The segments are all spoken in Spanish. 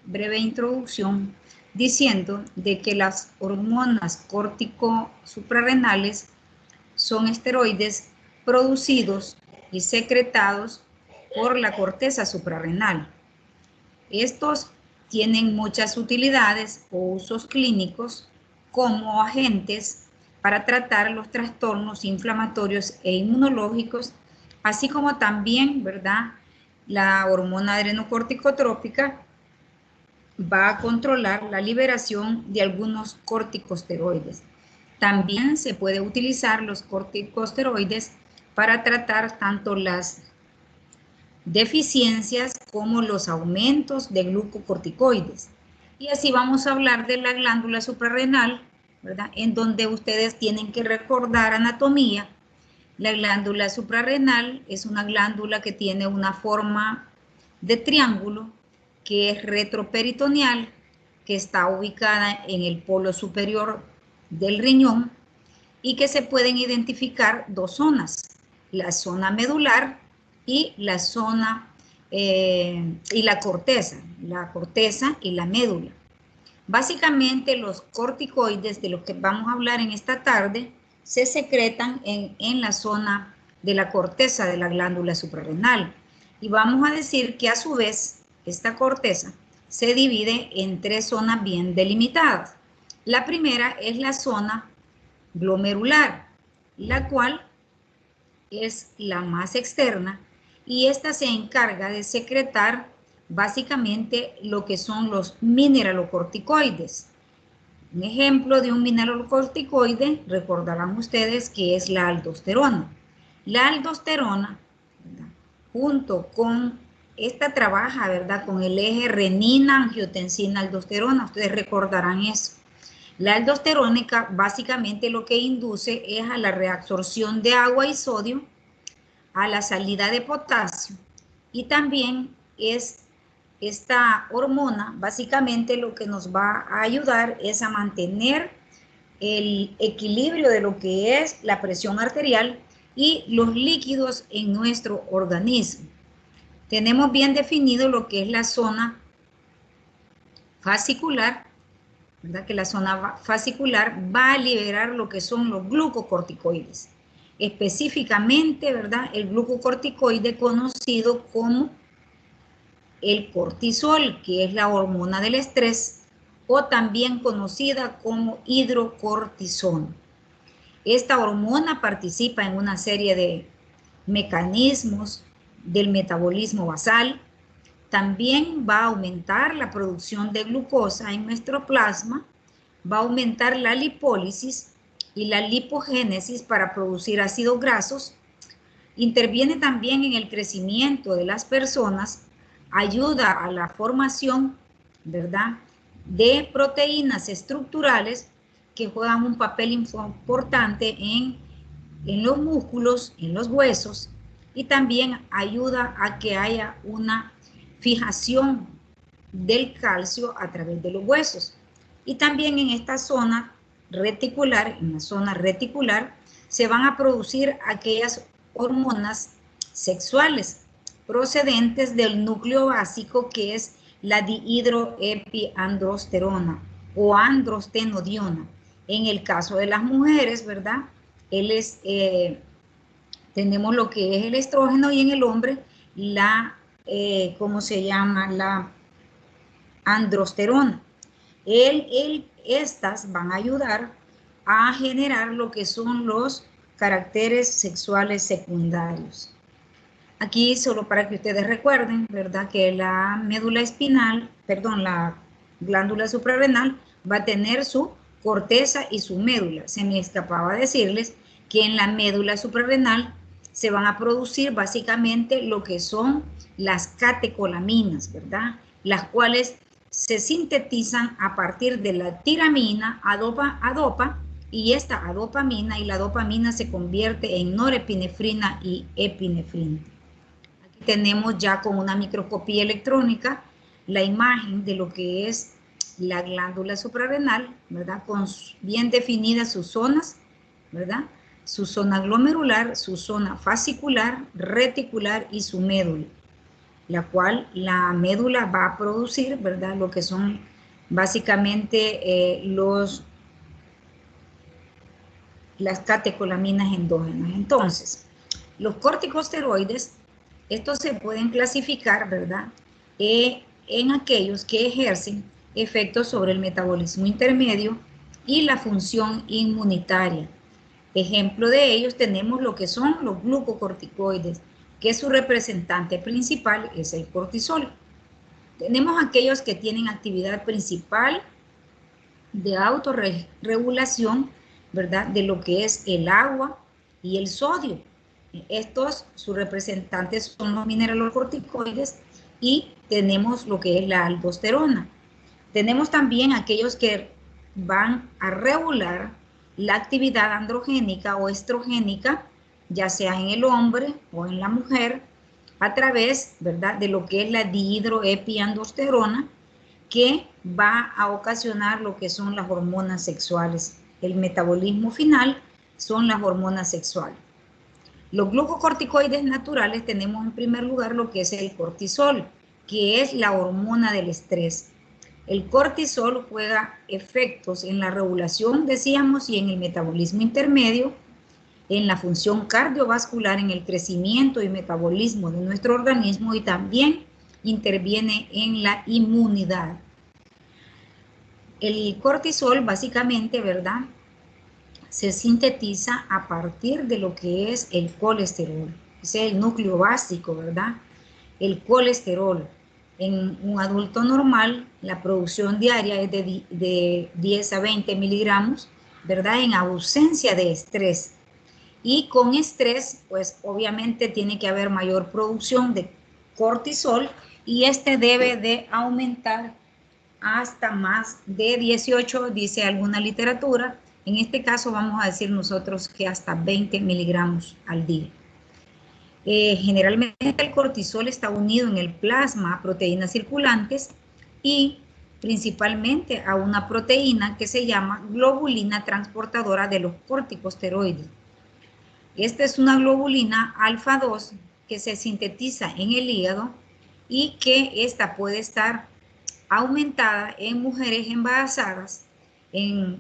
breve introducción diciendo de que las hormonas córtico-suprarrenales son esteroides producidos y secretados por la corteza suprarrenal. Estos tienen muchas utilidades o usos clínicos como agentes para tratar los trastornos inflamatorios e inmunológicos, así como también, ¿verdad? La hormona adrenocorticotrópica va a controlar la liberación de algunos corticosteroides. También se puede utilizar los corticosteroides para tratar tanto las deficiencias como los aumentos de glucocorticoides. Y así vamos a hablar de la glándula suprarrenal, ¿verdad? En donde ustedes tienen que recordar anatomía. La glándula suprarrenal es una glándula que tiene una forma de triángulo que es retroperitoneal, que está ubicada en el polo superior del riñón y que se pueden identificar dos zonas, la zona medular y la zona y la corteza y la médula. Básicamente los corticoides de los que vamos a hablar en esta tarde se secretan en la zona de la corteza de la glándula suprarrenal. Y vamos a decir que a su vez esta corteza se divide en tres zonas bien delimitadas. La primera es la zona glomerular, la cual es la más externa y esta se encarga de secretar básicamente lo que son los mineralocorticoides. Un ejemplo de un mineralocorticoide, recordarán ustedes que es la aldosterona. La aldosterona, ¿verdad? Junto con esta trabaja, ¿verdad? Con el eje renina, angiotensina, aldosterona, ustedes recordarán eso. La aldosterónica básicamente lo que induce es a la reabsorción de agua y sodio, a la salida de potasio y también es esta hormona básicamente lo que nos va a ayudar es a mantener el equilibrio de lo que es la presión arterial y los líquidos en nuestro organismo. Tenemos bien definido lo que es la zona fascicular, ¿verdad? Que la zona fascicular va a liberar lo que son los glucocorticoides. Específicamente, ¿verdad? El glucocorticoide conocido como el cortisol, que es la hormona del estrés, o también conocida como hidrocortisona. Esta hormona participa en una serie de mecanismos del metabolismo basal. También va a aumentar la producción de glucosa en nuestro plasma, va a aumentar la lipólisis y la lipogénesis para producir ácidos grasos. Interviene también en el crecimiento de las personas, ayuda a la formación, ¿verdad?, de proteínas estructurales que juegan un papel importante en los músculos, en los huesos, y también ayuda a que haya una fijación del calcio a través de los huesos. Y también en esta zona reticular, se van a producir aquellas hormonas sexuales procedentes del núcleo básico que es la dihidroepiandrosterona o androstenediona. En el caso de las mujeres, ¿verdad? Tenemos lo que es el estrógeno y en el hombre la, ¿cómo se llama? La androsterona. Estas van a ayudar a generar lo que son los caracteres sexuales secundarios. Aquí solo para que ustedes recuerden, ¿verdad? Que la médula espinal, perdón, la glándula suprarrenal va a tener su corteza y su médula. Se me escapaba decirles que en la médula suprarrenal se van a producir básicamente lo que son las catecolaminas, ¿verdad? Las cuales se sintetizan a partir de la tiramina, adopa, y esta adopamina y la dopamina se convierte en norepinefrina y epinefrina. Aquí tenemos ya con una microscopía electrónica la imagen de lo que es la glándula suprarrenal, ¿verdad? Con bien definidas sus zonas, ¿verdad? Su zona glomerular, su zona fascicular, reticular y su médula. la cual la médula va a producir, ¿verdad? Lo que son básicamente las catecolaminas endógenas. Entonces, los corticosteroides, estos se pueden clasificar, ¿verdad? En aquellos que ejercen efectos sobre el metabolismo intermedio y la función inmunitaria. Ejemplo de ellos tenemos lo que son los glucocorticoides, que su representante principal es el cortisol. Tenemos aquellos que tienen actividad principal de autorregulación, ¿verdad? De lo que es el agua y el sodio. Estos, sus representantes son los mineralocorticoides y tenemos lo que es la aldosterona. Tenemos también aquellos que van a regular la actividad androgénica o estrogénica, ya sea en el hombre o en la mujer, a través, ¿verdad?, de lo que es la dihidroepiandrosterona, que va a ocasionar lo que son las hormonas sexuales. El metabolismo final son las hormonas sexuales. Los glucocorticoides naturales tenemos en primer lugar lo que es el cortisol, que es la hormona del estrés. El cortisol juega efectos en la regulación, decíamos, y en el metabolismo intermedio, en la función cardiovascular, en el crecimiento y metabolismo de nuestro organismo, y también interviene en la inmunidad. El cortisol básicamente, ¿verdad?, se sintetiza a partir de lo que es el colesterol. Ese es el núcleo básico, ¿verdad? El colesterol. En un adulto normal, la producción diaria es de 10 a 20 miligramos, ¿verdad?, en ausencia de estrés. Y con estrés, pues obviamente tiene que haber mayor producción de cortisol y este debe de aumentar hasta más de 18, dice alguna literatura. En este caso vamos a decir nosotros que hasta 20 miligramos al día. Generalmente el cortisol está unido en el plasma a proteínas circulantes y principalmente a una proteína que se llama globulina transportadora de los corticosteroides. Esta es una globulina alfa 2 que se sintetiza en el hígado y que esta puede estar aumentada en mujeres embarazadas en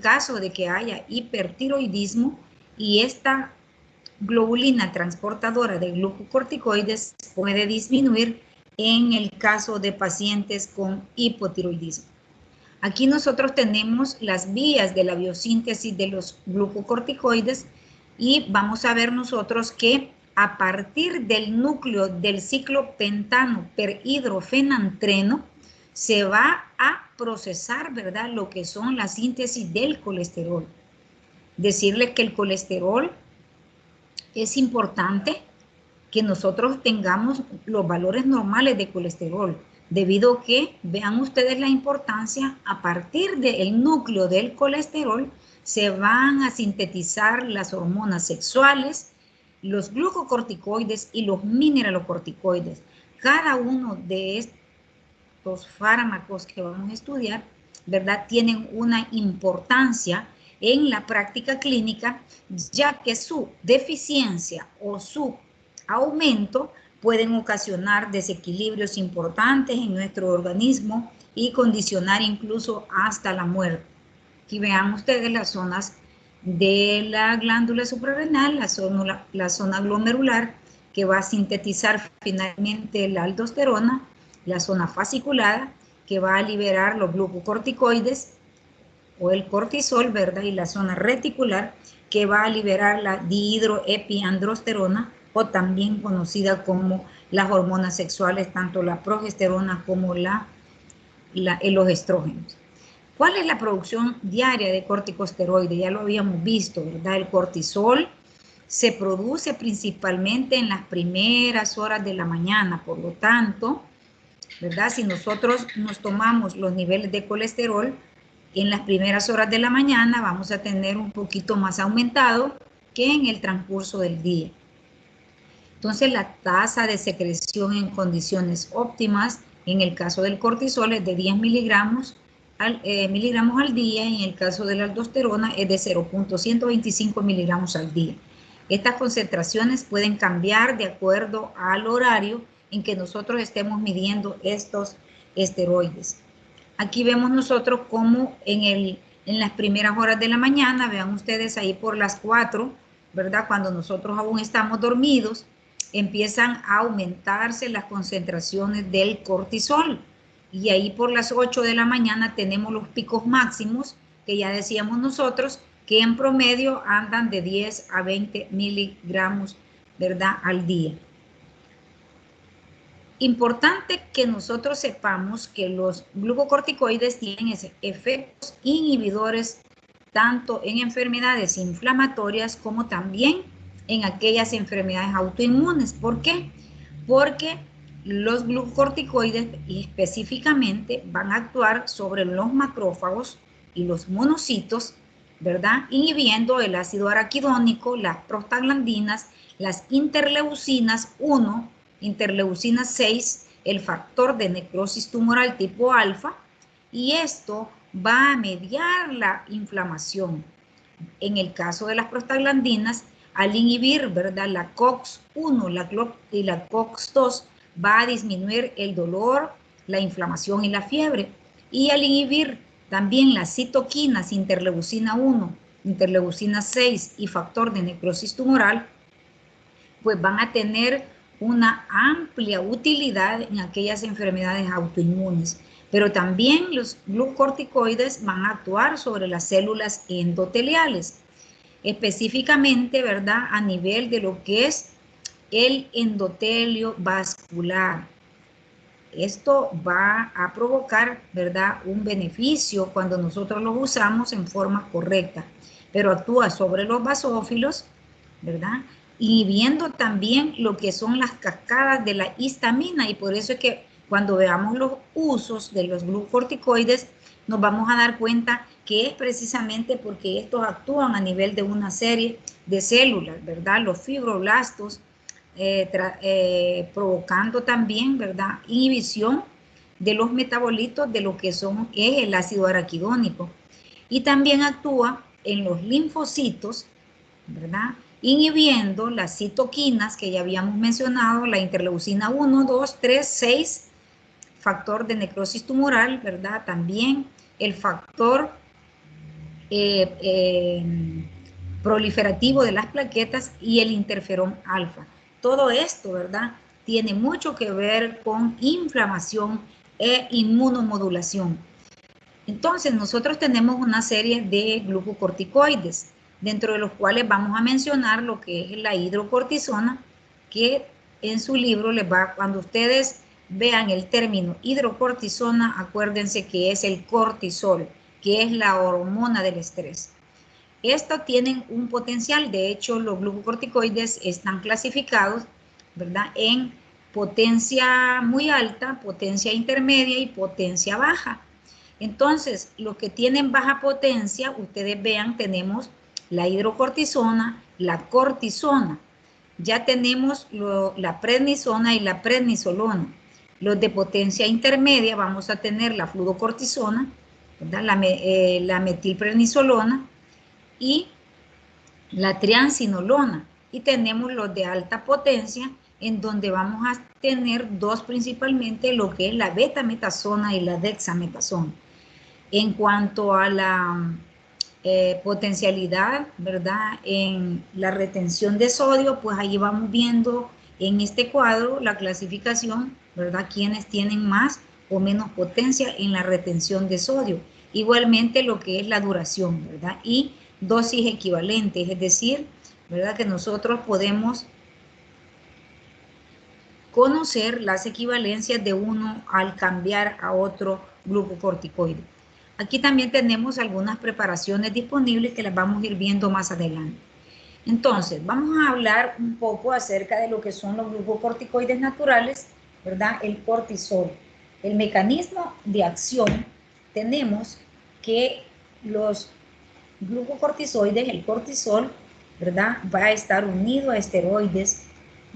caso de que haya hipertiroidismo, y esta globulina transportadora de glucocorticoides puede disminuir en el caso de pacientes con hipotiroidismo. Aquí nosotros tenemos las vías de la biosíntesis de los glucocorticoides y vamos a ver nosotros que a partir del núcleo del ciclopentano perhidrofenantreno se va a procesar, ¿verdad?, lo que son la síntesis del colesterol. Decirles que el colesterol es importante que nosotros tengamos los valores normales de colesterol, debido a que, vean ustedes la importancia, a partir del núcleo del colesterol se van a sintetizar las hormonas sexuales, los glucocorticoides y los mineralocorticoides. Cada uno de estos fármacos que vamos a estudiar, ¿verdad?, tienen una importancia en la práctica clínica, ya que su deficiencia o su aumento pueden ocasionar desequilibrios importantes en nuestro organismo y condicionar incluso hasta la muerte. Aquí vean ustedes las zonas de la glándula suprarrenal, la zona glomerular, que va a sintetizar finalmente la aldosterona, la zona fasciculada, que va a liberar los glucocorticoides o el cortisol, ¿verdad?, y la zona reticular, que va a liberar la dihidroepiandrosterona, o también conocida como las hormonas sexuales, tanto la progesterona como los estrógenos. ¿Cuál es la producción diaria de corticosteroides? Ya lo habíamos visto, ¿verdad? El cortisol se produce principalmente en las primeras horas de la mañana, por lo tanto, ¿verdad?, si nosotros nos tomamos los niveles de colesterol en las primeras horas de la mañana, vamos a tener un poquito más aumentado que en el transcurso del día. Entonces, la tasa de secreción en condiciones óptimas en el caso del cortisol es de 10 miligramos al día, y en el caso de la aldosterona es de 0.125 miligramos al día. Estas concentraciones pueden cambiar de acuerdo al horario en que nosotros estemos midiendo estos esteroides. Aquí vemos nosotros cómo en las primeras horas de la mañana, vean ustedes ahí por las 4, ¿verdad? Cuando nosotros aún estamos dormidos, empiezan a aumentarse las concentraciones del cortisol. Y ahí por las 8 de la mañana tenemos los picos máximos, que ya decíamos nosotros, que en promedio andan de 10 a 20 miligramos, ¿verdad? Al día. Importante que nosotros sepamos que los glucocorticoides tienen efectos inhibidores tanto en enfermedades inflamatorias como también en aquellas enfermedades autoinmunes. ¿Por qué? Porque los glucocorticoides específicamente van a actuar sobre los macrófagos y los monocitos, ¿verdad? Inhibiendo el ácido araquidónico, las prostaglandinas, las interleucinas 1, interleucina 6, el factor de necrosis tumoral tipo alfa, y esto va a mediar la inflamación. En el caso de las prostaglandinas, al inhibir, ¿verdad?, la COX-1 y la COX-2, va a disminuir el dolor, la inflamación y la fiebre. Y al inhibir también las citoquinas, interleucina 1, interleucina 6 y factor de necrosis tumoral, pues van a tener una amplia utilidad en aquellas enfermedades autoinmunes. Pero también los glucocorticoides van a actuar sobre las células endoteliales, específicamente, ¿verdad?, a nivel de lo que es el endotelio vascular. Esto va a provocar, ¿verdad?, un beneficio cuando nosotros lo usamos en forma correcta, pero actúa sobre los basófilos, ¿verdad?, y viendo también lo que son las cascadas de la histamina, y por eso es que cuando veamos los usos de los glucocorticoides nos vamos a dar cuenta que es precisamente porque estos actúan a nivel de una serie de células, ¿verdad?, los fibroblastos, provocando también, ¿verdad?, inhibición de los metabolitos de lo que es el ácido araquidónico, y también actúa en los linfocitos, ¿verdad?, inhibiendo las citoquinas que ya habíamos mencionado, la interleucina 1, 2, 3, 6, factor de necrosis tumoral, ¿verdad?, también el factor proliferativo de las plaquetas y el interferón alfa. Todo esto, ¿verdad?, tiene mucho que ver con inflamación e inmunomodulación. Entonces, nosotros tenemos una serie de glucocorticoides, dentro de los cuales vamos a mencionar lo que es la hidrocortisona, que en su libro les va, cuando ustedes vean el término hidrocortisona, acuérdense que es el cortisol, que es la hormona del estrés. Estos tienen un potencial, de hecho los glucocorticoides están clasificados, ¿verdad?, en potencia muy alta, potencia intermedia y potencia baja. Entonces, los que tienen baja potencia, ustedes vean, tenemos la hidrocortisona, la cortisona. Ya tenemos la prednisona y la prednisolona. Los de potencia intermedia vamos a tener la fluorocortisona, ¿verdad?, la metilprednisolona y la triancinolona. Y tenemos los de alta potencia, en donde vamos a tener dos principalmente, lo que es la betametasona y la dexametasona. En cuanto a la potencialidad, ¿verdad?, en la retención de sodio, pues ahí vamos viendo en este cuadro la clasificación, ¿verdad?, quienes tienen más o menos potencia en la retención de sodio. Igualmente lo que es la duración, ¿verdad?, y dosis equivalentes, es decir, ¿verdad?, que nosotros podemos conocer las equivalencias de uno al cambiar a otro glucocorticoide. Aquí también tenemos algunas preparaciones disponibles que las vamos a ir viendo más adelante. Entonces, vamos a hablar un poco acerca de lo que son los glucocorticoides naturales, ¿verdad? El cortisol. El mecanismo de acción, tenemos que los glucocorticoides, el cortisol, ¿verdad?, va a estar unido a esteroides,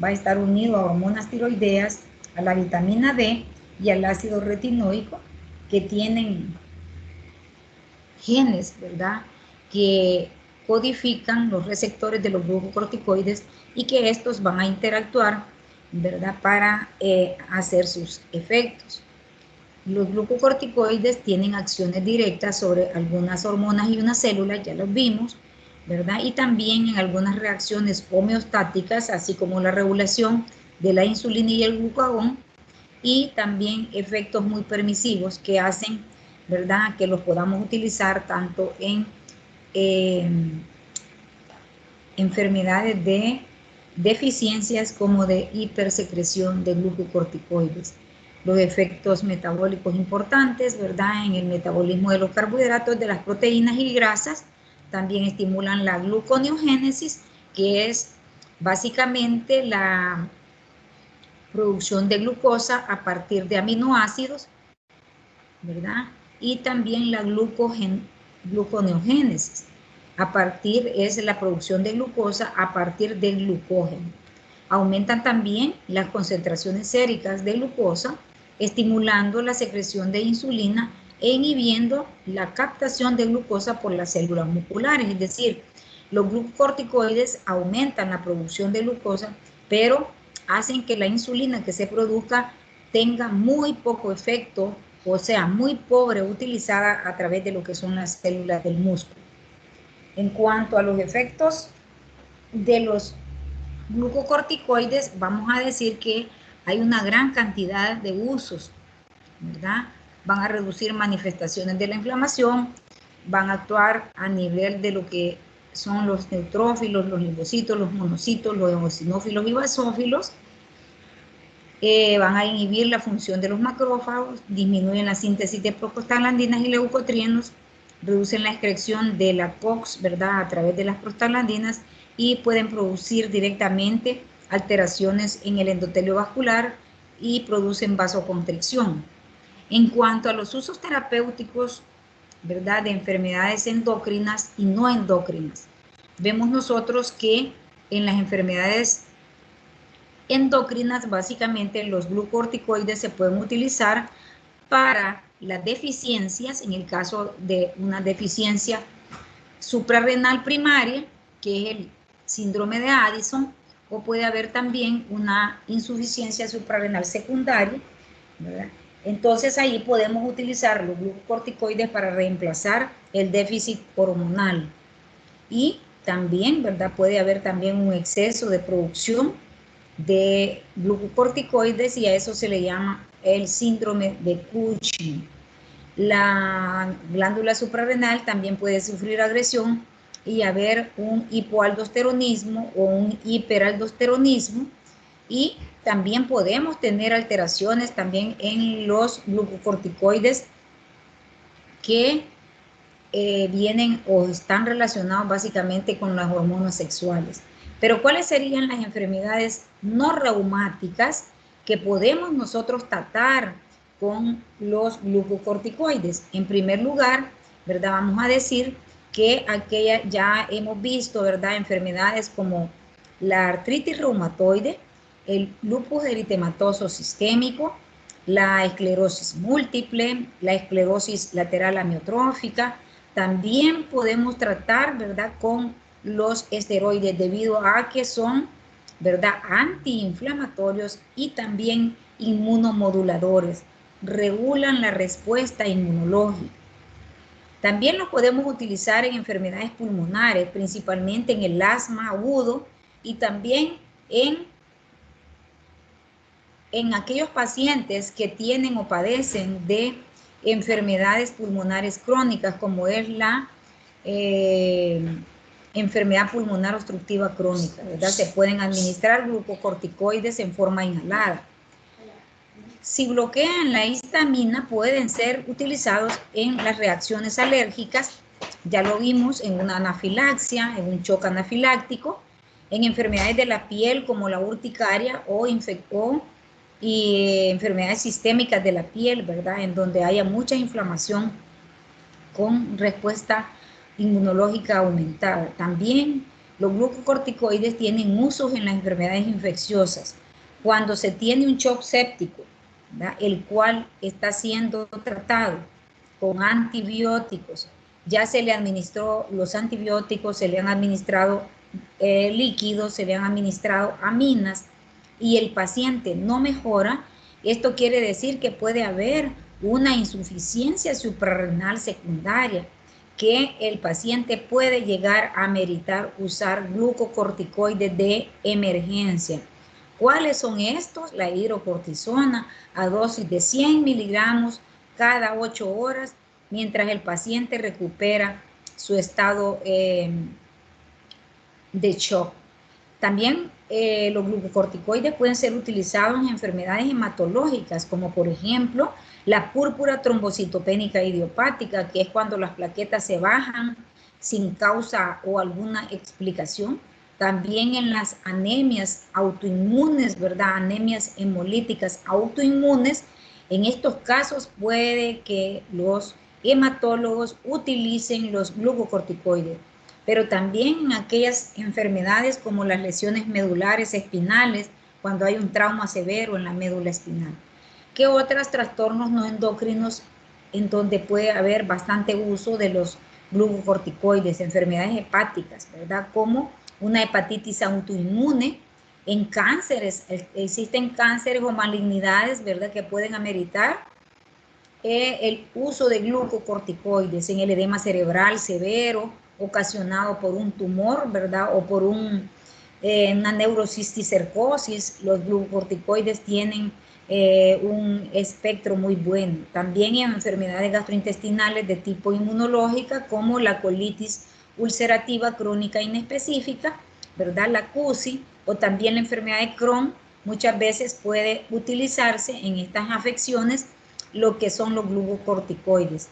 va a estar unido a hormonas tiroideas, a la vitamina D y al ácido retinoico, que tienen genes, ¿verdad?, que codifican los receptores de los glucocorticoides y que estos van a interactuar ¿verdad? Para hacer sus efectos. Los glucocorticoides tienen acciones directas sobre algunas hormonas y unas células, ya los vimos, ¿verdad? Y también en algunas reacciones homeostáticas, así como la regulación de la insulina y el glucagón, y también efectos muy permisivos que hacen, ¿verdad?, que los podamos utilizar tanto en enfermedades de deficiencias como de hipersecreción de glucocorticoides. Los efectos metabólicos importantes, ¿verdad?, en el metabolismo de los carbohidratos, de las proteínas y grasas, también estimulan la gluconeogénesis, que es básicamente la producción de glucosa a partir de aminoácidos, ¿verdad? Y también la gluconeogénesis. Es la producción de glucosa a partir del glucógeno. Aumentan también las concentraciones séricas de glucosa, estimulando la secreción de insulina e inhibiendo la captación de glucosa por las células musculares. Es decir, los glucocorticoides aumentan la producción de glucosa, pero hacen que la insulina que se produzca tenga muy poco efecto, o sea, muy pobre utilizada a través de lo que son las células del músculo. En cuanto a los efectos de los glucocorticoides, vamos a decir que hay una gran cantidad de usos, ¿verdad? Van a reducir manifestaciones de la inflamación, van a actuar a nivel de lo que son los neutrófilos, los linfocitos, los monocitos, los eosinófilos y basófilos. Van a inhibir la función de los macrófagos, disminuyen la síntesis de prostaglandinas y leucotrienos, reducen la excreción de la COX, ¿verdad?, a través de las prostaglandinas, y pueden producir directamente alteraciones en el endotelio vascular y producen vasoconstricción. En cuanto a los usos terapéuticos, ¿verdad?, de enfermedades endócrinas y no endócrinas, vemos nosotros que en las enfermedades endocrinas, básicamente los glucocorticoides se pueden utilizar para las deficiencias, en el caso de una deficiencia suprarrenal primaria, que es el síndrome de Addison, o puede haber también una insuficiencia suprarrenal secundaria, ¿verdad? Entonces ahí podemos utilizar los glucocorticoides para reemplazar el déficit hormonal. Y también, ¿verdad?, puede haber también un exceso de producción de glucocorticoides y a eso se le llama el síndrome de Cushing. La glándula suprarrenal también puede sufrir agresión y haber un hipoaldosteronismo o un hiperaldosteronismo, y también podemos tener alteraciones también en los glucocorticoides que vienen o están relacionados básicamente con las hormonas sexuales. Pero ¿cuáles serían las enfermedades no reumáticas que podemos nosotros tratar con los glucocorticoides? En primer lugar, ¿verdad?, vamos a decir que aquella ya hemos visto, ¿verdad?, enfermedades como la artritis reumatoide, el lupus eritematoso sistémico, la esclerosis múltiple, la esclerosis lateral amiotrófica. También podemos tratar, ¿verdad?, con los esteroides debido a que son, ¿verdad?, antiinflamatorios y también inmunomoduladores. Regulan la respuesta inmunológica. También los podemos utilizar en enfermedades pulmonares, principalmente en el asma agudo y también en aquellos pacientes que tienen o padecen de enfermedades pulmonares crónicas, como es la enfermedad pulmonar obstructiva crónica, ¿verdad? Se pueden administrar glucocorticoides en forma inhalada. Si bloquean la histamina, pueden ser utilizados en las reacciones alérgicas. Ya lo vimos en una anafilaxia, en un shock anafiláctico, en enfermedades de la piel como la urticaria o enfermedades sistémicas de la piel, ¿verdad?, en donde haya mucha inflamación con respuesta inmunológica aumentada. También los glucocorticoides tienen usos en las enfermedades infecciosas. Cuando se tiene un shock séptico, ¿verdad?, el cual está siendo tratado con antibióticos, ya se le administró los antibióticos, se le han administrado líquidos, se le han administrado aminas, y el paciente no mejora, esto quiere decir que puede haber una insuficiencia suprarrenal secundaria, que el paciente puede llegar a meritar usar glucocorticoides de emergencia. ¿Cuáles son estos? La hidrocortisona a dosis de 100 miligramos cada 8 horas, mientras el paciente recupera su estado de shock. También los glucocorticoides pueden ser utilizados en enfermedades hematológicas, como por ejemplo la púrpura trombocitopénica idiopática, que es cuando las plaquetas se bajan sin causa o alguna explicación. También en las anemias autoinmunes, ¿verdad? Anemias hemolíticas autoinmunes. En estos casos puede que los hematólogos utilicen los glucocorticoides, pero también en aquellas enfermedades como las lesiones medulares espinales, cuando hay un trauma severo en la médula espinal. ¿Qué otros trastornos no endocrinos en donde puede haber bastante uso de los glucocorticoides? Enfermedades hepáticas, ¿verdad? Como una hepatitis autoinmune. En cánceres, existen cánceres o malignidades, ¿verdad?, que pueden ameritar el uso de glucocorticoides. En el edema cerebral severo ocasionado por un tumor, ¿verdad?, o por una neurocisticercosis, los glucocorticoides tienen un espectro muy bueno. También en enfermedades gastrointestinales de tipo inmunológica, como la colitis ulcerativa crónica inespecífica, ¿verdad?, la CUSI, o también la enfermedad de Crohn, muchas veces puede utilizarse en estas afecciones lo que son los glucocorticoides.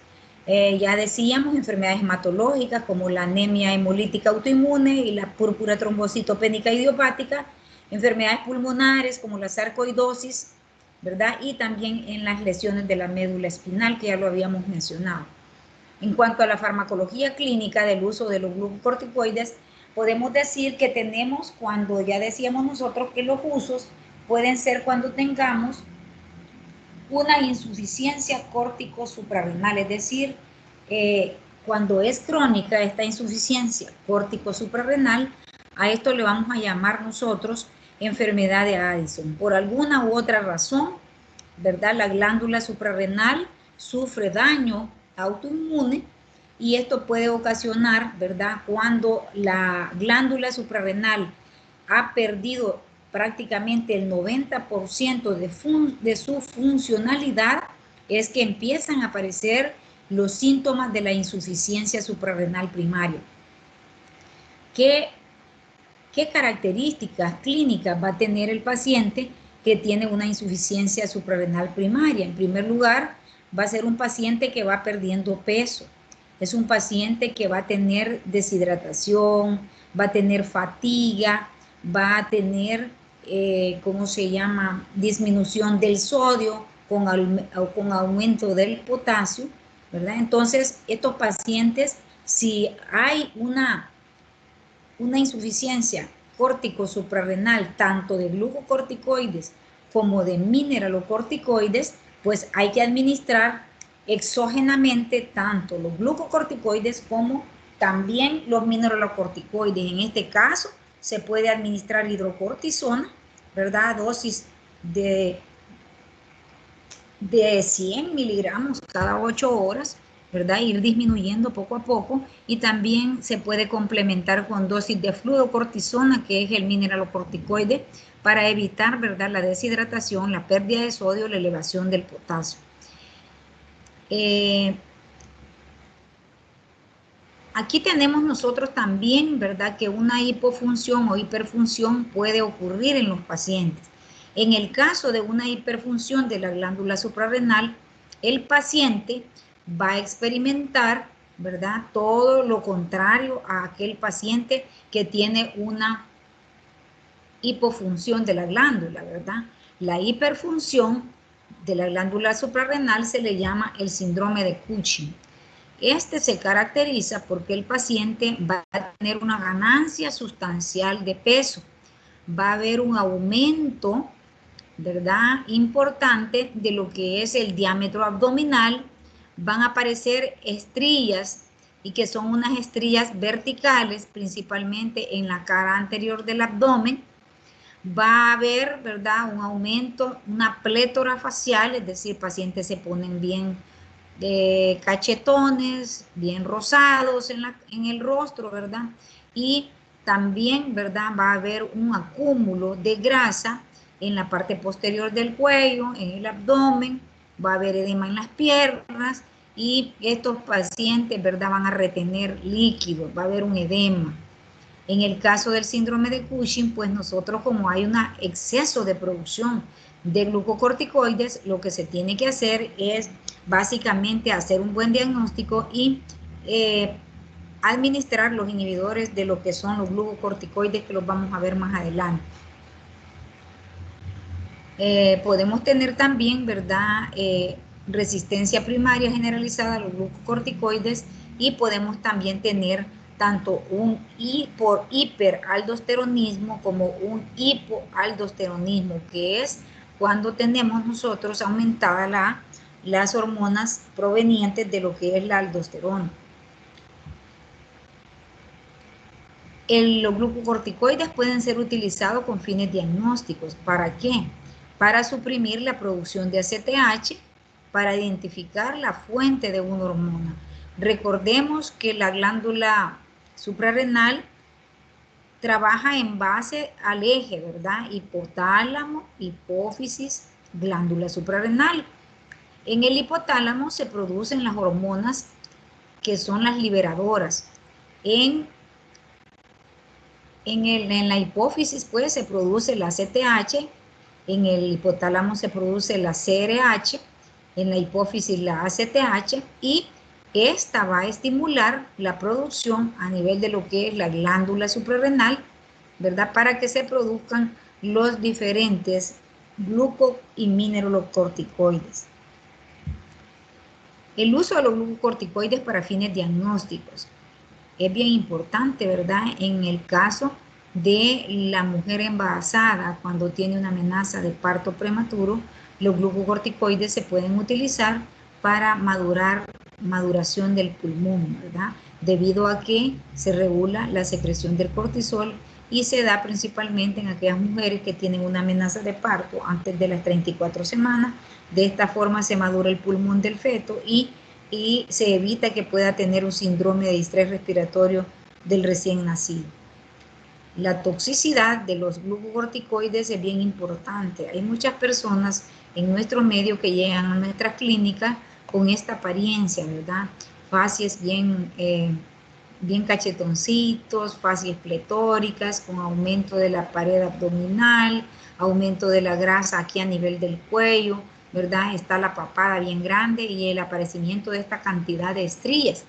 Ya decíamos, enfermedades hematológicas como la anemia hemolítica autoinmune y la púrpura trombocitopénica idiopática, enfermedades pulmonares como la sarcoidosis, ¿verdad? Y también en las lesiones de la médula espinal, que ya lo habíamos mencionado. En cuanto a la farmacología clínica del uso de los glucocorticoides, podemos decir que tenemos, cuando ya decíamos nosotros que los usos pueden ser cuando tengamos una insuficiencia córtico suprarrenal, es decir, cuando es crónica esta insuficiencia córtico suprarrenal, a esto le vamos a llamar nosotros enfermedad de Addison. Por alguna u otra razón, ¿verdad?, la glándula suprarrenal sufre daño autoinmune y esto puede ocasionar, ¿verdad?, cuando la glándula suprarrenal ha perdido prácticamente el 90% de su funcionalidad, es que empiezan a aparecer los síntomas de la insuficiencia suprarrenal primaria. ¿Qué características clínicas va a tener el paciente que tiene una insuficiencia suprarrenal primaria? En primer lugar, va a ser un paciente que va perdiendo peso. Es un paciente que va a tener deshidratación, va a tener fatiga, va a tener, ¿cómo se llama?, disminución del sodio con aumento del potasio, ¿verdad? Entonces, estos pacientes, si hay una insuficiencia córtico suprarrenal, tanto de glucocorticoides como de mineralocorticoides, pues hay que administrar exógenamente tanto los glucocorticoides como también los mineralocorticoides. En este caso, se puede administrar hidrocortisona, ¿verdad?, dosis de 100 miligramos cada 8 horas, ¿verdad?, ir disminuyendo poco a poco, y también se puede complementar con dosis de fluorocortisona, que es el mineralocorticoide, para evitar, ¿verdad?, la deshidratación, la pérdida de sodio, la elevación del potasio. Aquí tenemos nosotros también, ¿verdad?, que una hipofunción o hiperfunción puede ocurrir en los pacientes. En el caso de una hiperfunción de la glándula suprarrenal, el paciente va a experimentar, ¿verdad?, todo lo contrario a aquel paciente que tiene una hipofunción de la glándula, ¿verdad? La hiperfunción de la glándula suprarrenal se le llama el síndrome de Cushing. Este se caracteriza porque el paciente va a tener una ganancia sustancial de peso, va a haber un aumento, ¿verdad?, importante de lo que es el diámetro abdominal, van a aparecer estrías, y que son unas estrías verticales, principalmente en la cara anterior del abdomen, va a haber, ¿verdad?, un aumento, una plétora facial, es decir, pacientes se ponen bien cachetones, bien rosados en el rostro, ¿verdad? Y también, ¿verdad?, va a haber un acúmulo de grasa en la parte posterior del cuello, en el abdomen, va a haber edema en las piernas y estos pacientes, ¿verdad?, van a retener líquidos, va a haber un edema. En el caso del síndrome de Cushing, pues nosotros, como hay un exceso de producción de glucocorticoides, lo que se tiene que hacer es básicamente hacer un buen diagnóstico y administrar los inhibidores de lo que son los glucocorticoides, que los vamos a ver más adelante. Podemos tener también, ¿verdad?, resistencia primaria generalizada a los glucocorticoides, y podemos también tener tanto un hiperaldosteronismo como un hipoaldosteronismo, que es cuando tenemos nosotros aumentada las hormonas provenientes de lo que es la aldosterona. Los glucocorticoides pueden ser utilizados con fines diagnósticos. ¿Para qué? Para suprimir la producción de ACTH, para identificar la fuente de una hormona. Recordemos que la glándula suprarrenal trabaja en base al eje, ¿verdad? Hipotálamo, hipófisis, glándula suprarrenal. En el hipotálamo se producen las hormonas que son las liberadoras. En la hipófisis, pues, se produce la ACTH, en el hipotálamo se produce la CRH, en la hipófisis la ACTH, y esta va a estimular la producción a nivel de lo que es la glándula suprarrenal, ¿verdad?, para que se produzcan los diferentes gluco y mineralocorticoides. El uso de los glucocorticoides para fines diagnósticos es bien importante, ¿verdad?, en el caso de la mujer embarazada, cuando tiene una amenaza de parto prematuro, los glucocorticoides se pueden utilizar para maduración del pulmón, ¿verdad?, debido a que se regula la secreción del cortisol, y se da principalmente en aquellas mujeres que tienen una amenaza de parto antes de las 34 semanas. De esta forma se madura el pulmón del feto y se evita que pueda tener un síndrome de distrés respiratorio del recién nacido. La toxicidad de los glucocorticoides es bien importante. Hay muchas personas en nuestro medio que llegan a nuestra clínica con esta apariencia, ¿verdad? Facies bien cachetoncitos, facies pletóricas, con aumento de la pared abdominal, aumento de la grasa aquí a nivel del cuello, ¿verdad? Está la papada bien grande y el aparecimiento de esta cantidad de estrías.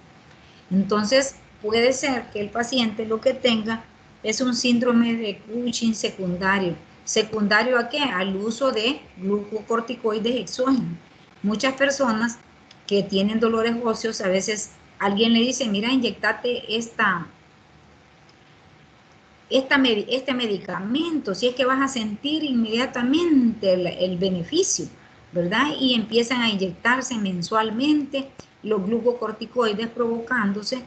Entonces, puede ser que el paciente lo que tenga es un síndrome de Cushing secundario. ¿Secundario a qué? Al uso de glucocorticoides exógenos. Muchas personas que tienen dolores óseos, a veces alguien le dice, mira, inyectate este medicamento, si es que vas a sentir inmediatamente el beneficio, ¿verdad? Y empiezan a inyectarse mensualmente los glucocorticoides, provocándose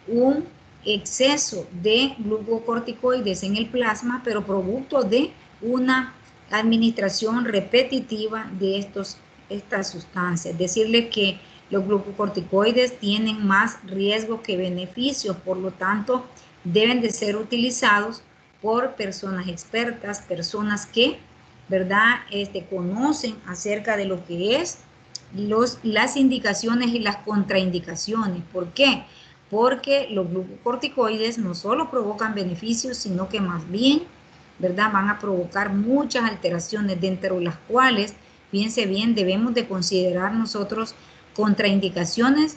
un exceso de glucocorticoides en el plasma, pero producto de una administración repetitiva de estas sustancias. Decirle que los glucocorticoides tienen más riesgos que beneficios, por lo tanto, deben de ser utilizados por personas expertas, personas que, ¿verdad?, conocen acerca de lo que es las indicaciones y las contraindicaciones. ¿Por qué? Porque los glucocorticoides no solo provocan beneficios, sino que más bien, ¿verdad?, van a provocar muchas alteraciones, dentro de las cuales, fíjense bien, debemos de considerar nosotros contraindicaciones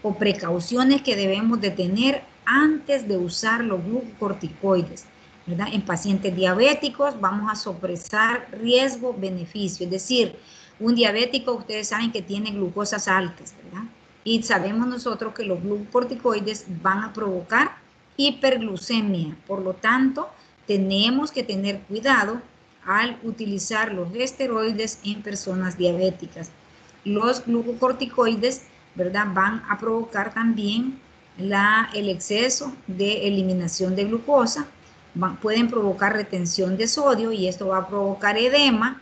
o precauciones que debemos de tener antes de usar los glucocorticoides, ¿verdad? En pacientes diabéticos vamos a sopesar riesgo-beneficio, es decir, un diabético, ustedes saben que tiene glucosas altas, ¿verdad? Y sabemos nosotros que los glucocorticoides van a provocar hiperglucemia, por lo tanto, tenemos que tener cuidado al utilizar los esteroides en personas diabéticas. Los glucocorticoides, ¿verdad?, van a provocar también el exceso de eliminación de glucosa, pueden provocar retención de sodio y esto va a provocar edema,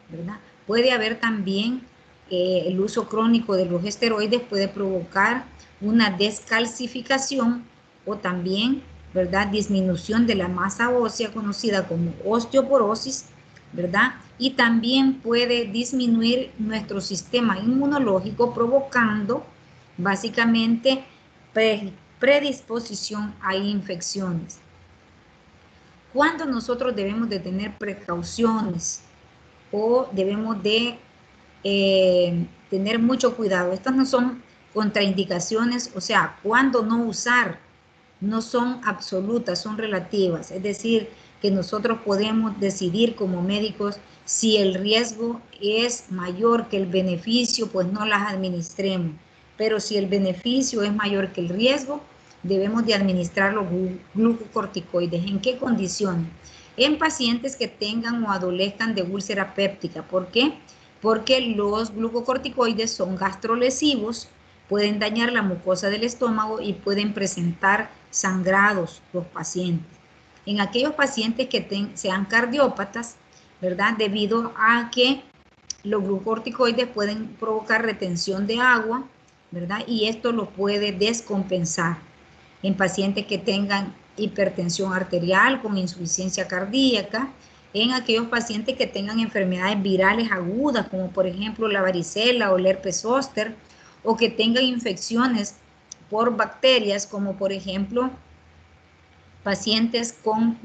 ¿verdad? Puede haber también el uso crónico de los esteroides puede provocar una descalcificación o también, ¿verdad?, disminución de la masa ósea conocida como osteoporosis, ¿verdad? Y también puede disminuir nuestro sistema inmunológico provocando básicamente predisposición a infecciones. ¿Cuándo nosotros debemos de tener precauciones o debemos de tener mucho cuidado? Estas no son contraindicaciones, o sea, cuándo no usar, no son absolutas, son relativas. Es decir, que nosotros podemos decidir como médicos si el riesgo es mayor que el beneficio, pues no las administremos. Pero si el beneficio es mayor que el riesgo, debemos de administrar los glucocorticoides. ¿En qué condiciones? En pacientes que tengan o adolezcan de úlcera péptica. ¿Por qué? Porque los glucocorticoides son gastrolesivos, pueden dañar la mucosa del estómago y pueden presentar sangrados los pacientes. En aquellos pacientes que sean cardiópatas, ¿verdad? Debido a que los glucocorticoides pueden provocar retención de agua, ¿verdad? Y esto lo puede descompensar. En pacientes que tengan hipertensión arterial con insuficiencia cardíaca, en aquellos pacientes que tengan enfermedades virales agudas, como por ejemplo la varicela o el herpes zóster, o que tengan infecciones por bacterias, como por ejemplo pacientes con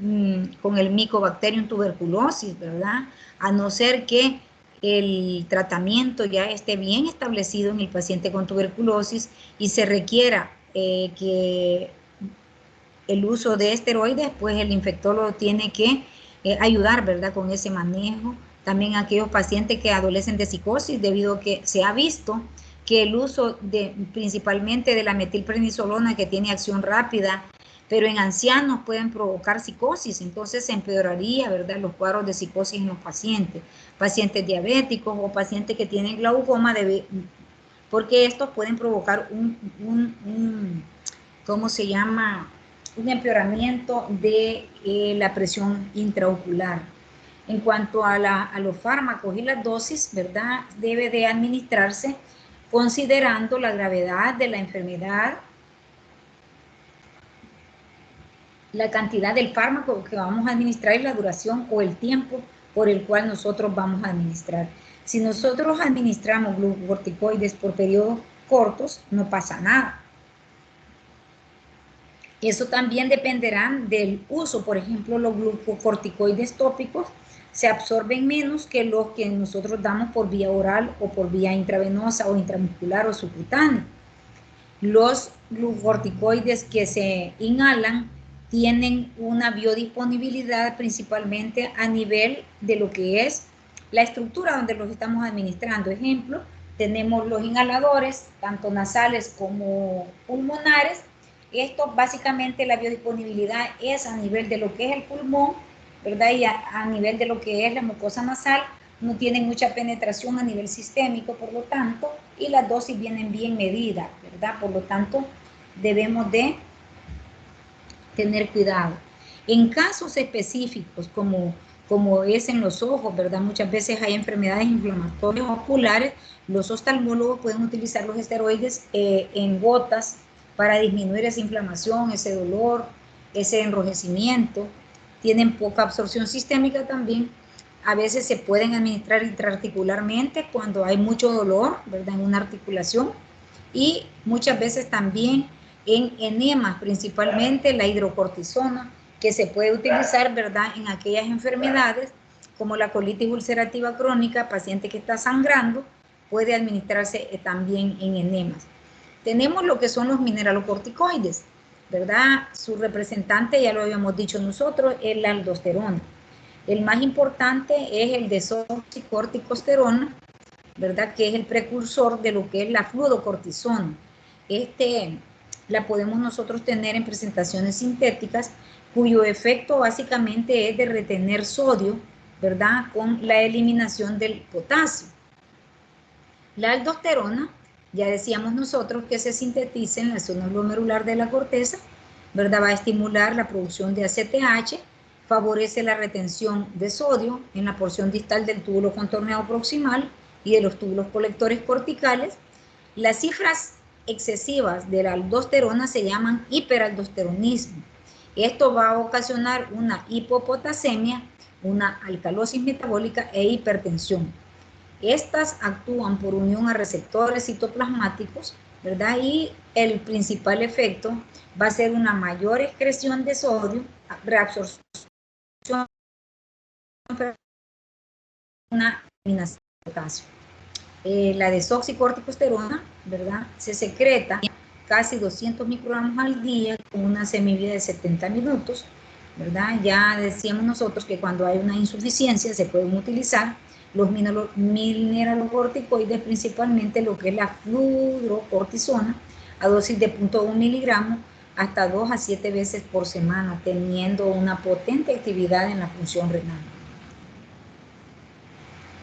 el Mycobacterium tuberculosis, ¿verdad? A no ser que el tratamiento ya esté bien establecido en el paciente con tuberculosis y se requiera que el uso de esteroides, pues el infectólogo tiene que ayudar, ¿verdad?, con ese manejo. También aquellos pacientes que adolecen de psicosis, debido a que se ha visto que el uso principalmente de la metilprednisolona, que tiene acción rápida, pero en ancianos pueden provocar psicosis, entonces se empeoraría, ¿verdad?, los cuadros de psicosis en los pacientes, pacientes diabéticos o pacientes que tienen glaucoma, porque estos pueden provocar ¿cómo se llama?, un empeoramiento de la presión intraocular. En cuanto a los fármacos y las dosis, ¿verdad?, debe de administrarse considerando la gravedad de la enfermedad, la cantidad del fármaco que vamos a administrar y la duración o el tiempo por el cual nosotros vamos a administrar. Si nosotros administramos glucocorticoides por periodos cortos, no pasa nada. Eso también dependerá del uso. Por ejemplo, los glucocorticoides tópicos se absorben menos que los que nosotros damos por vía oral o por vía intravenosa o intramuscular o subcutánea. Los glucocorticoides que se inhalan tienen una biodisponibilidad principalmente a nivel de lo que es la estructura donde los estamos administrando. Ejemplo, tenemos los inhaladores, tanto nasales como pulmonares. Esto básicamente la biodisponibilidad es a nivel de lo que es el pulmón, ¿verdad? Y a nivel de lo que es la mucosa nasal, no tienen mucha penetración a nivel sistémico, por lo tanto, y las dosis vienen bien medidas, ¿verdad? Por lo tanto, debemos de tener cuidado. En casos específicos, como es en los ojos, ¿verdad? Muchas veces hay enfermedades inflamatorias oculares, los oftalmólogos pueden utilizar los esteroides en gotas para disminuir esa inflamación, ese dolor, ese enrojecimiento. Tienen poca absorción sistémica también. A veces se pueden administrar intraarticularmente cuando hay mucho dolor, ¿verdad?, en una articulación, y muchas veces también en enemas, principalmente la hidrocortisona, que se puede utilizar, ¿verdad?, en aquellas enfermedades como la colitis ulcerativa crónica, paciente que está sangrando, puede administrarse también en enemas. Tenemos lo que son los mineralocorticoides, ¿verdad? Su representante, ya lo habíamos dicho nosotros, es la aldosterona. El más importante es el desoxicorticosterona, ¿verdad?, que es el precursor de lo que es la fluodocortisona. La podemos nosotros tener en presentaciones sintéticas, cuyo efecto básicamente es de retener sodio, ¿verdad?, con la eliminación del potasio. La aldosterona, ya decíamos nosotros que se sintetiza en la zona glomerular de la corteza, ¿verdad? Va a estimular la producción de ACTH, favorece la retención de sodio en la porción distal del túbulo contorneado proximal y de los túbulos colectores corticales. Las cifras excesivas de la aldosterona se llaman hiperaldosteronismo. Esto va a ocasionar una hipopotasemia, una alcalosis metabólica e hipertensión. Estas actúan por unión a receptores citoplasmáticos, ¿verdad? Y el principal efecto va a ser una mayor excreción de sodio, reabsorción, una eliminación de potasio. La desoxicorticosterona, ¿verdad? Se secreta casi 200 microgramos al día con una semivida de 70 minutos, ¿verdad? Ya decíamos nosotros que cuando hay una insuficiencia se pueden utilizar los mineralocorticoides, principalmente lo que es la fludrocortisona, a dosis de 0.1 miligramos hasta 2 a 7 veces por semana, teniendo una potente actividad en la función renal.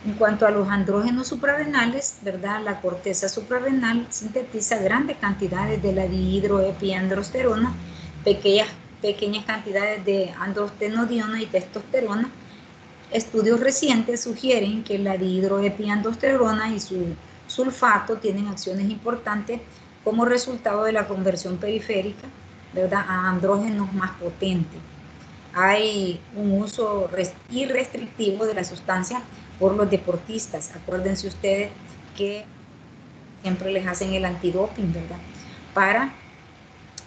En cuanto a los andrógenos suprarrenales, ¿verdad? La corteza suprarrenal sintetiza grandes cantidades de la dihidroepiandrosterona, pequeñas cantidades de androstenodiona y testosterona. Estudios recientes sugieren que la dihidroepiandrosterona y su sulfato tienen acciones importantes como resultado de la conversión periférica, ¿verdad?, a andrógenos más potentes. Hay un uso irrestrictivo de la sustancia por los deportistas. Acuérdense ustedes que siempre les hacen el antidoping, ¿verdad?, para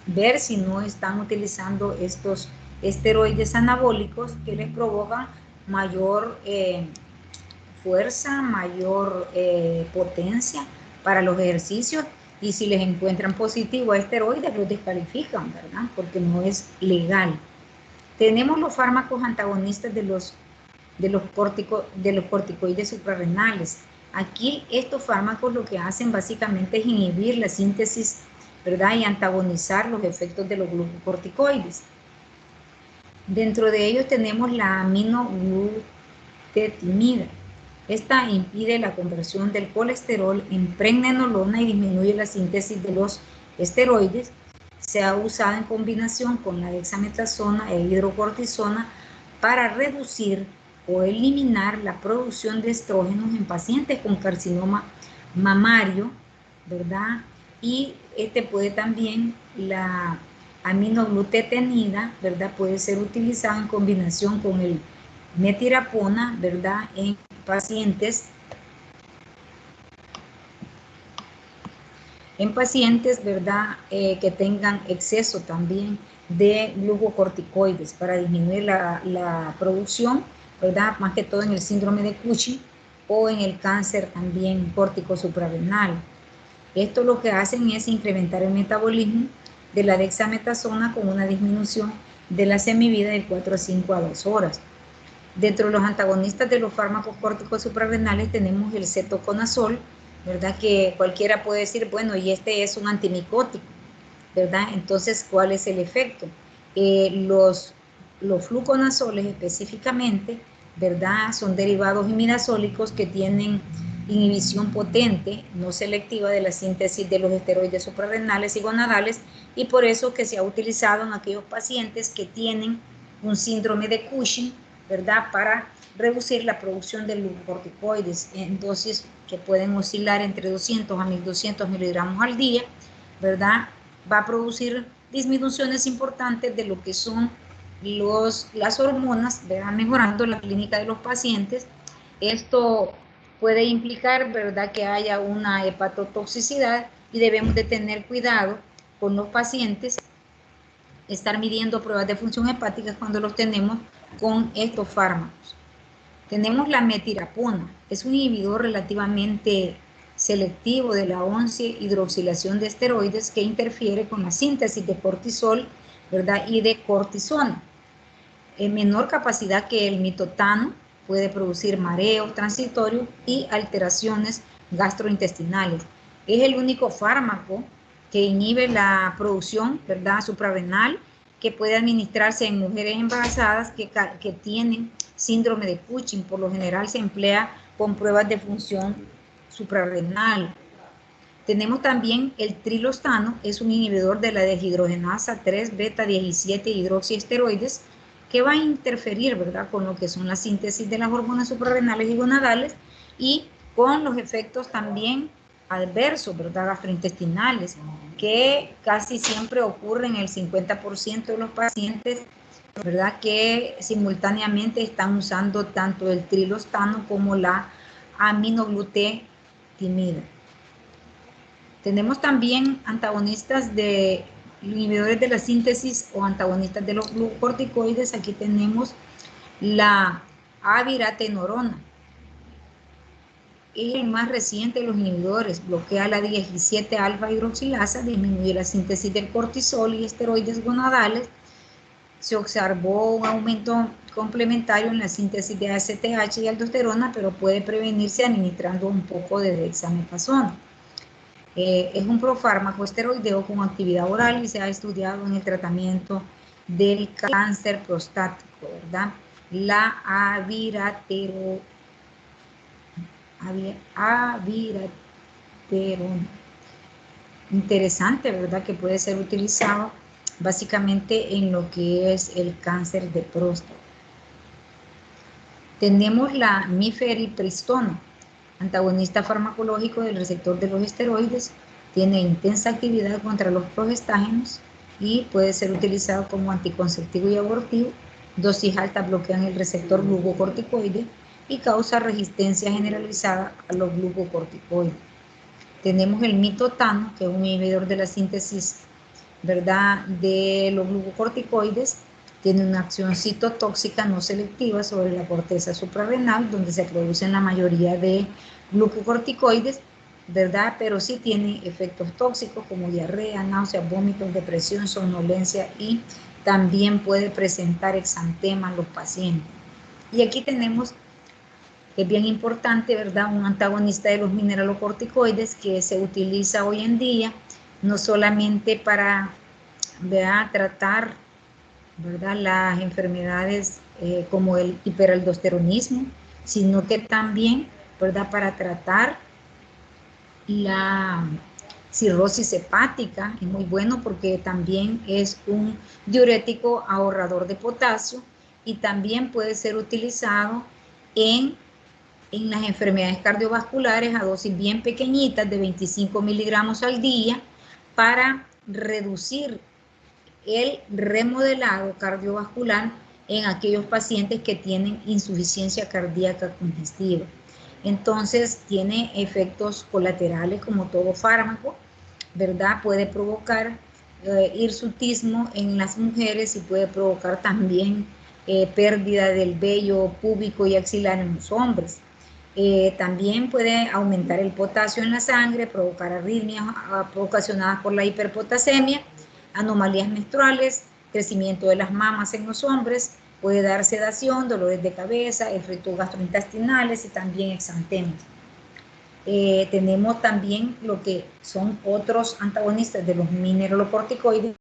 ver si no están utilizando estos esteroides anabólicos que les provocan mayor fuerza, mayor potencia para los ejercicios, y si les encuentran positivo a esteroides los descalifican, ¿verdad?, porque no es legal. Tenemos los fármacos antagonistas de los corticoides suprarrenales. Aquí estos fármacos lo que hacen básicamente es inhibir la síntesis, ¿verdad?, y antagonizar los efectos de los glucocorticoides. Dentro de ellos tenemos la aminoglutetimida. Esta impide la conversión del colesterol en pregnenolona y disminuye la síntesis de los esteroides. Se ha usado en combinación con la dexametasona e hidrocortisona para reducir o eliminar la producción de estrógenos en pacientes con carcinoma mamario, ¿verdad? Y puede también, la aminoglutetenida, ¿verdad?, puede ser utilizada en combinación con el metirapona, ¿verdad?, en pacientes, ¿verdad?, que tengan exceso también de glucocorticoides para disminuir la producción, ¿verdad?, más que todo en el síndrome de Cushing o en el cáncer también córtico suprarrenal. Esto lo que hacen es incrementar el metabolismo de la dexametasona con una disminución de la semivida de 4 a 5 a 2 horas. Dentro de los antagonistas de los fármacos córticos suprarrenales tenemos el cetoconazol, ¿verdad?, que cualquiera puede decir, bueno, y este es un antimicótico, ¿verdad? Entonces, ¿cuál es el efecto? Los fluconazoles específicamente, ¿verdad?, son derivados imidazólicos que tienen inhibición potente, no selectiva, de la síntesis de los esteroides suprarrenales y gonadales, y por eso que se ha utilizado en aquellos pacientes que tienen un síndrome de Cushing, ¿verdad?, para reducir la producción de glucocorticoides en dosis que pueden oscilar entre 200 a 1200 miligramos al día, ¿verdad? Va a producir disminuciones importantes de lo que son las hormonas, ¿verdad?, mejorando la clínica de los pacientes. Esto puede implicar, ¿verdad?, que haya una hepatotoxicidad y debemos de tener cuidado con los pacientes, estar midiendo pruebas de función hepática cuando los tenemos con estos fármacos. Tenemos la metirapona, es un inhibidor relativamente selectivo de la 11-hidroxilación de esteroides que interfiere con la síntesis de cortisol, ¿verdad?, y de cortisona. En menor capacidad que el mitotano, puede producir mareos transitorios y alteraciones gastrointestinales. Es el único fármaco que inhibe la producción, ¿verdad?, suprarrenal, que puede administrarse en mujeres embarazadas que tienen síndrome de Cushing. Por lo general se emplea con pruebas de función suprarrenal. Tenemos también el trilostano, es un inhibidor de la deshidrogenasa 3-beta-17 hidroxiesteroides que va a interferir, ¿verdad?, con lo que son la síntesis de las hormonas suprarrenales y gonadales y con los efectos también adversos, ¿verdad?, gastrointestinales, que casi siempre ocurren en el 50% de los pacientes, ¿verdad?, que simultáneamente están usando tanto el trilostano como la aminoglutamida. Tenemos también antagonistas de inhibidores de la síntesis o antagonistas de los glucocorticoides. Aquí tenemos la abiratenorona. Es el más reciente de los inhibidores. Bloquea la 17 alfa hidroxilasa, disminuye la síntesis del cortisol y esteroides gonadales. Se observó un aumento complementario en la síntesis de ACTH y aldosterona, pero puede prevenirse administrando un poco de dexametasona. Es un profármaco esteroideo con actividad oral y se ha estudiado en el tratamiento del cáncer prostático, ¿verdad? La abiraterona. Interesante, ¿verdad?, que puede ser utilizado básicamente en lo que es el cáncer de próstata. Tenemos la mifepristona, antagonista farmacológico del receptor de los esteroides, tiene intensa actividad contra los progestágenos y puede ser utilizado como anticonceptivo y abortivo. Dosis altas bloquean el receptor glucocorticoide y causa resistencia generalizada a los glucocorticoides. Tenemos el mitotano, que es un inhibidor de la síntesis, ¿verdad?, de los glucocorticoides. Tiene una acción citotóxica no selectiva sobre la corteza suprarrenal, donde se producen la mayoría de glucocorticoides, ¿verdad? Pero sí tiene efectos tóxicos como diarrea, náuseas, vómitos, depresión, somnolencia y también puede presentar exantema en los pacientes. Y aquí tenemos, que es bien importante, ¿verdad?, un antagonista de los mineralocorticoides que se utiliza hoy en día, no solamente para, ¿verdad?, tratar, ¿verdad?, las enfermedades como el hiperaldosteronismo, sino que también, ¿verdad?, para tratar la cirrosis hepática. Es muy bueno porque también es un diurético ahorrador de potasio y también puede ser utilizado en las enfermedades cardiovasculares a dosis bien pequeñitas de 25 miligramos al día para reducir el remodelado cardiovascular en aquellos pacientes que tienen insuficiencia cardíaca congestiva. Entonces tiene efectos colaterales como todo fármaco, ¿verdad? Puede provocar hirsutismo en las mujeres y puede provocar también pérdida del vello púbico y axilar en los hombres. También puede aumentar el potasio en la sangre, provocar arritmias ocasionadas por la hiperpotasemia, anomalías menstruales, crecimiento de las mamas en los hombres, puede dar sedación, dolores de cabeza, efectos gastrointestinales y también exantemas. Tenemos también lo que son otros antagonistas de los mineralocorticoides,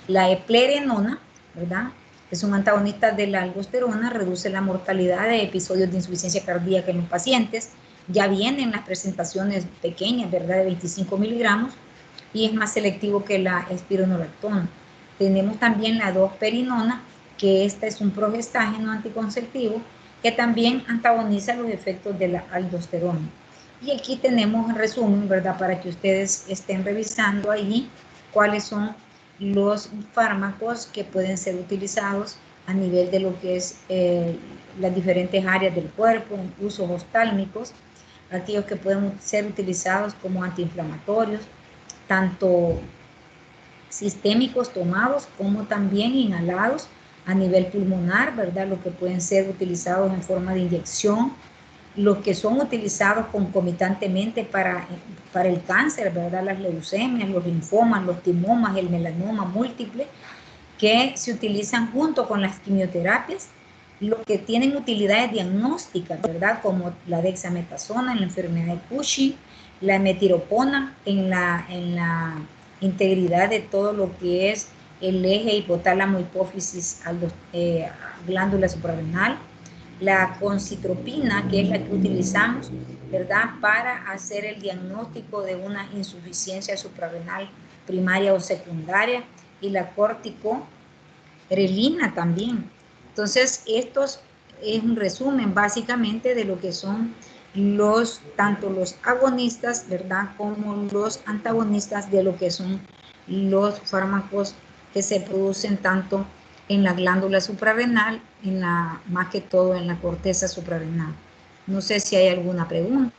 la eplerenona, ¿verdad? Es un antagonista de la aldosterona, reduce la mortalidad de episodios de insuficiencia cardíaca en los pacientes. Ya vienen las presentaciones pequeñas, ¿verdad?, de 25 miligramos y es más selectivo que la espironolactona. Tenemos también la dosperinona, que esta es un progestágeno anticonceptivo que también antagoniza los efectos de la aldosterona. Y aquí tenemos un resumen, ¿verdad?, para que ustedes estén revisando ahí cuáles son los fármacos que pueden ser utilizados a nivel de lo que es las diferentes áreas del cuerpo, usos oftálmicos, aquellos que pueden ser utilizados como antiinflamatorios, tanto sistémicos tomados como también inhalados a nivel pulmonar, ¿verdad? Los que pueden ser utilizados en forma de inyección, los que son utilizados concomitantemente para el cáncer, ¿verdad? Las leucemias, los linfomas, los timomas, el melanoma múltiple, que se utilizan junto con las quimioterapias, los que tienen utilidades diagnósticas, ¿verdad? Como la dexametasona en la enfermedad de Cushing, la metiropona en la integridad de todo lo que es el eje hipotálamo hipófisis glándula suprarrenal, la concitropina, que es la que utilizamos, ¿verdad?, para hacer el diagnóstico de una insuficiencia suprarrenal primaria o secundaria, y la corticotropina también. Entonces, estos es un resumen básicamente de lo que son tanto los agonistas, ¿verdad?, como los antagonistas de lo que son los fármacos que se producen tanto en la glándula suprarrenal, más que todo en la corteza suprarrenal. No sé si hay alguna pregunta.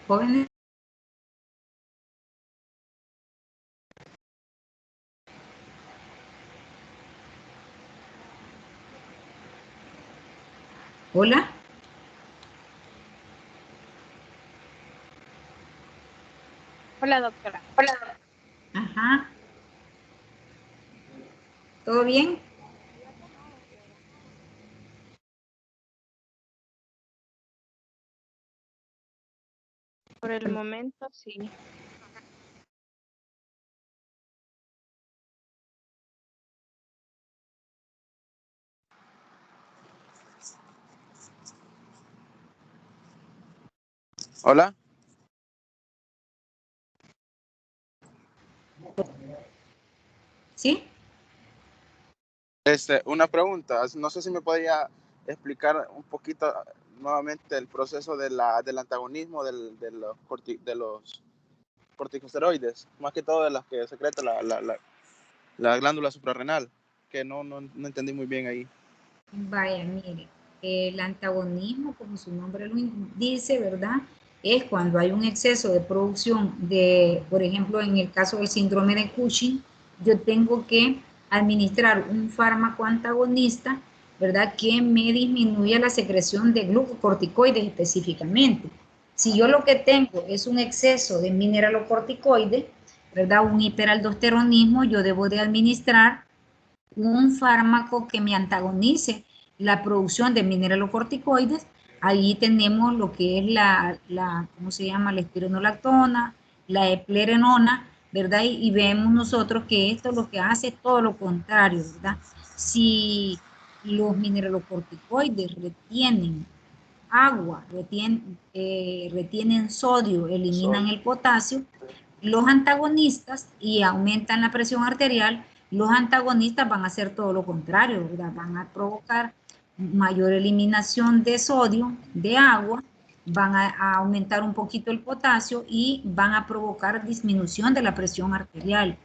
Jóvenes. Hola. Hola, doctora. Hola. Ajá. ¿Todo bien? Por el momento, sí. Hola. ¿Sí? Una pregunta. No sé si me podría explicar un poquito nuevamente el proceso del antagonismo de los corticosteroides, más que todo de las que secreta la glándula suprarrenal, que no entendí muy bien ahí. Vaya, mire, el antagonismo, como su nombre lo dice, ¿verdad?, es cuando hay un exceso de producción de, por ejemplo, en el caso del síndrome de Cushing, yo tengo que administrar un fármaco antagonista, ¿verdad?, que me disminuya la secreción de glucocorticoides específicamente. Si yo lo que tengo es un exceso de mineralocorticoides, ¿verdad?, un hiperaldosteronismo, yo debo de administrar un fármaco que me antagonice la producción de mineralocorticoides. Ahí tenemos lo que es ¿cómo se llama?, la espironolactona, la eplerenona, ¿verdad? Y vemos nosotros que esto lo que hace es todo lo contrario, ¿verdad? Si los mineralocorticoides retienen agua, retienen sodio, eliminan el potasio, los antagonistas, y aumentan la presión arterial, los antagonistas van a hacer todo lo contrario, ¿verdad? Van a provocar mayor eliminación de sodio, de agua, van a aumentar un poquito el potasio y van a provocar disminución de la presión arterial.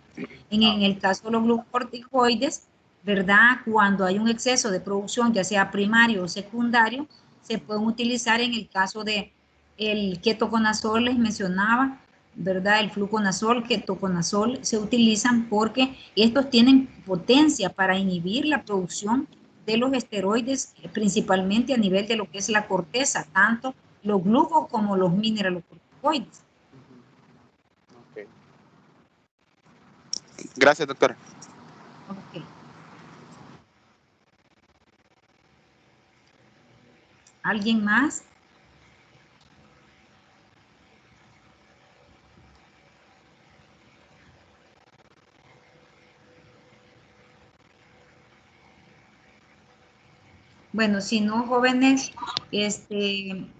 En el caso de los glucocorticoides, ¿verdad?, cuando hay un exceso de producción, ya sea primario o secundario, se pueden utilizar en el caso de el ketoconazol, les mencionaba, ¿verdad?, el fluconazol, ketoconazol, se utilizan porque estos tienen potencia para inhibir la producción de los esteroides, principalmente a nivel de lo que es la corteza, tanto los glucos como los mineralocorticoides. Okay. Gracias, doctora. Ok. ¿Alguien más? Bueno, si no, jóvenes,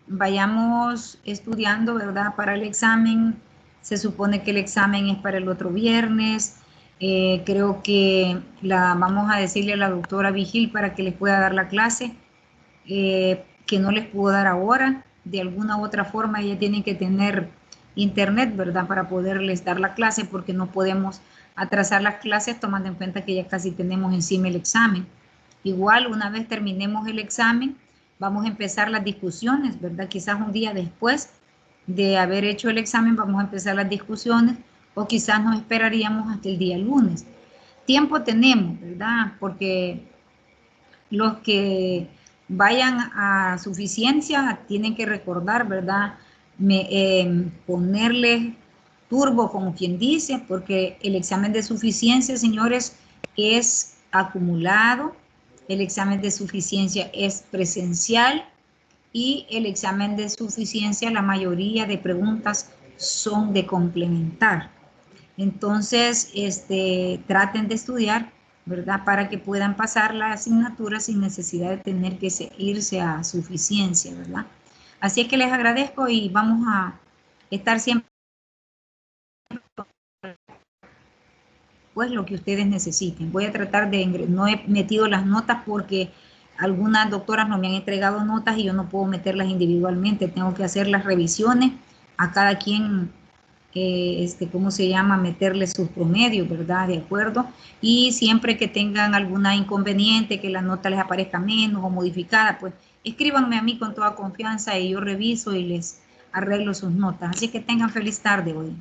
vayamos estudiando, ¿verdad?, para el examen. Se supone que el examen es para el otro viernes. Creo que vamos a decirle a la doctora Vigil para que les pueda dar la clase, que no les puedo dar ahora. De alguna u otra forma, ella tiene que tener internet, ¿verdad?, para poderles dar la clase, porque no podemos atrasar las clases tomando en cuenta que ya casi tenemos encima el examen. Igual, una vez terminemos el examen, vamos a empezar las discusiones, ¿verdad? Quizás un día después de haber hecho el examen vamos a empezar las discusiones, o quizás nos esperaríamos hasta el día lunes. Tiempo tenemos, ¿verdad? Porque los que vayan a suficiencia tienen que recordar, ¿verdad?, ponerle turbo, como quien dice, porque el examen de suficiencia, señores, es acumulado. El examen de suficiencia es presencial, y el examen de suficiencia, la mayoría de preguntas son de complementar. Entonces, traten de estudiar, ¿verdad? Para que puedan pasar la asignatura sin necesidad de tener que irse a suficiencia, ¿verdad? Así es que les agradezco y vamos a estar siempre pues lo que ustedes necesiten. Voy a tratar de, no he metido las notas porque algunas doctoras no me han entregado notas y yo no puedo meterlas individualmente, tengo que hacer las revisiones a cada quien, ¿cómo se llama? Meterle sus promedios, ¿verdad? De acuerdo. Y siempre que tengan alguna inconveniente, que la nota les aparezca menos o modificada, pues escríbanme a mí con toda confianza y yo reviso y les arreglo sus notas. Así que tengan feliz tarde hoy.